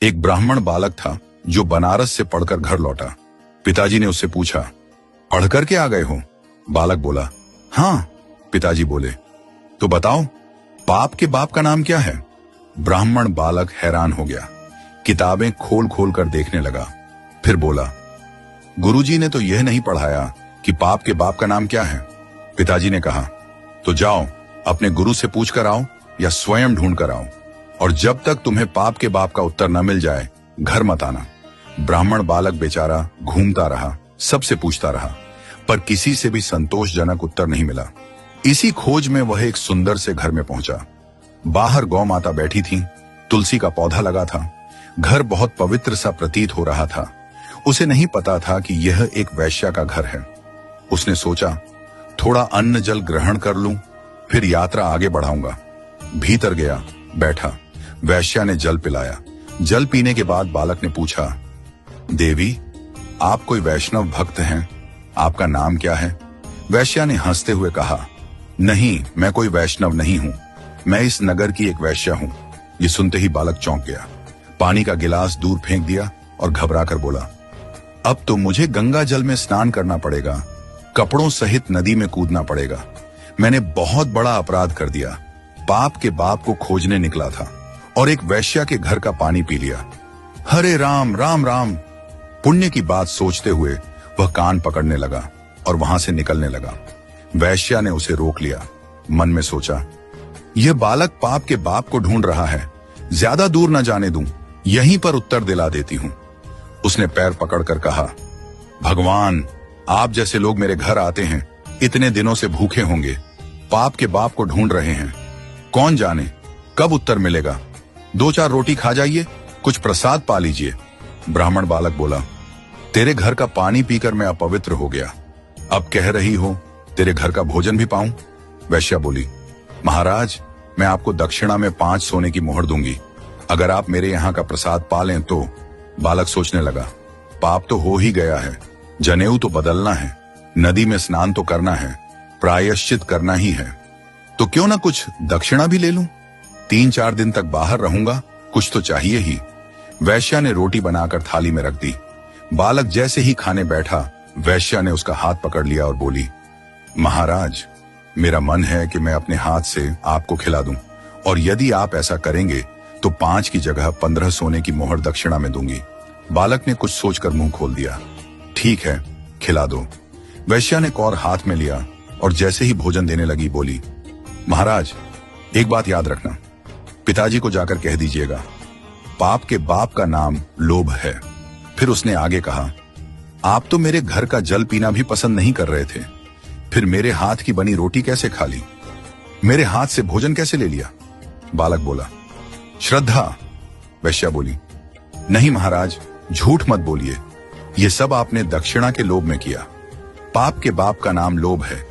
एक ब्राह्मण बालक था जो बनारस से पढ़कर घर लौटा। पिताजी ने उससे पूछा, पढ़कर के आ गए हो? बालक बोला, हाँ। पिताजी बोले, तो बताओ पाप के बाप का नाम क्या है? ब्राह्मण बालक हैरान हो गया, किताबें खोल खोल कर देखने लगा। फिर बोला, गुरुजी ने तो यह नहीं पढ़ाया कि पाप के बाप का नाम क्या है। पिताजी ने कहा, तो जाओ अपने गुरु से पूछ कर आओ या स्वयं ढूंढ कर आओ, और जब तक तुम्हें पाप के बाप का उत्तर न मिल जाए घर मत आना। ब्राह्मण बालक बेचारा घूमता रहा, सबसे पूछता रहा, पर किसी से भी संतोषजनक उत्तर नहीं मिला। इसी खोज में वह एक सुंदर से घर में पहुंचा। बाहर गौ माता बैठी थी, तुलसी का पौधा लगा था। घर बहुत पवित्र सा प्रतीत हो रहा था। उसे नहीं पता था कि यह एक वैश्या का घर है। उसने सोचा, थोड़ा अन्न जल ग्रहण कर लूं, फिर यात्रा आगे बढ़ाऊंगा। भीतर गया, बैठा। वैश्या ने जल पिलाया। जल पीने के बाद बालक ने पूछा, देवी, आप कोई वैष्णव भक्त हैं? आपका नाम क्या है? वैश्या ने हंसते हुए कहा, नहीं, मैं कोई वैष्णव नहीं हूं, मैं इस नगर की एक वैश्या हूं। ये सुनते ही बालक चौंक गया, पानी का गिलास दूर फेंक दिया और घबराकर बोला, अब तो मुझे गंगा जल में स्नान करना पड़ेगा, कपड़ों सहित नदी में कूदना पड़ेगा। मैंने बहुत बड़ा अपराध कर दिया। पाप के बाप को खोजने निकला था और एक वैश्या के घर का पानी पी लिया। हरे राम राम राम। पुण्य की बात सोचते हुए वह कान पकड़ने लगा और वहां से निकलने लगा। वैश्या ने उसे रोक लिया। मन में सोचा, यह बालक पाप के बाप को ढूंढ रहा है, ज्यादा दूर न जाने दूं, यहीं पर उत्तर दिला देती हूं। उसने पैर पकड़कर कहा, भगवान, आप जैसे लोग मेरे घर आते हैं, इतने दिनों से भूखे होंगे, पाप के बाप को ढूंढ रहे हैं, कौन जाने कब उत्तर मिलेगा। 2-4 रोटी खा जाइए, कुछ प्रसाद पा लीजिए। ब्राह्मण बालक बोला, तेरे घर का पानी पीकर मैं अपवित्र हो गया, अब कह रही हो तेरे घर का भोजन भी पाऊं? वैश्या बोली, महाराज, मैं आपको दक्षिणा में 5 सोने की मोहर दूंगी, अगर आप मेरे यहाँ का प्रसाद पा लें तो। बालक सोचने लगा, पाप तो हो ही गया है, जनेऊ तो बदलना है, नदी में स्नान तो करना है, प्रायश्चित करना ही है, तो क्यों ना कुछ दक्षिणा भी ले लूं। 3-4 दिन तक बाहर रहूंगा, कुछ तो चाहिए ही। वैश्या ने रोटी बनाकर थाली में रख दी। बालक जैसे ही खाने बैठा, वैश्या ने उसका हाथ पकड़ लिया और बोली, महाराज, मेरा मन है कि मैं अपने हाथ से आपको खिला दूं, और यदि आप ऐसा करेंगे तो 5 की जगह 15 सोने की मोहर दक्षिणा में दूंगी। बालक ने कुछ सोचकर मुंह खोल दिया, ठीक है, खिला दो। वैश्या ने कौर हाथ में लिया और जैसे ही भोजन देने लगी बोली, महाराज, एक बात याद रखना, पिताजी को जाकर कह दीजिएगा, पाप के बाप का नाम लोभ है। फिर उसने आगे कहा, आप तो मेरे घर का जल पीना भी पसंद नहीं कर रहे थे, फिर मेरे हाथ की बनी रोटी कैसे खा ली? मेरे हाथ से भोजन कैसे ले लिया? बालक बोला, श्रद्धा। वैश्या बोली, नहीं महाराज, झूठ मत बोलिए, ये सब आपने दक्षिणा के लोभ में किया। पाप के बाप का नाम लोभ है,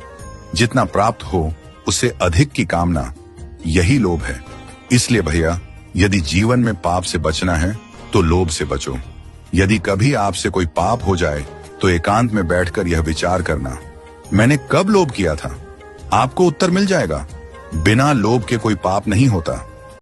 जितना प्राप्त हो उससे अधिक की कामना, यही लोभ है। इसलिए भैया, यदि जीवन में पाप से बचना है तो लोभ से बचो। यदि कभी आपसे कोई पाप हो जाए तो एकांत में बैठकर यह विचार करना, मैंने कब लोभ किया था? आपको उत्तर मिल जाएगा। बिना लोभ के कोई पाप नहीं होता।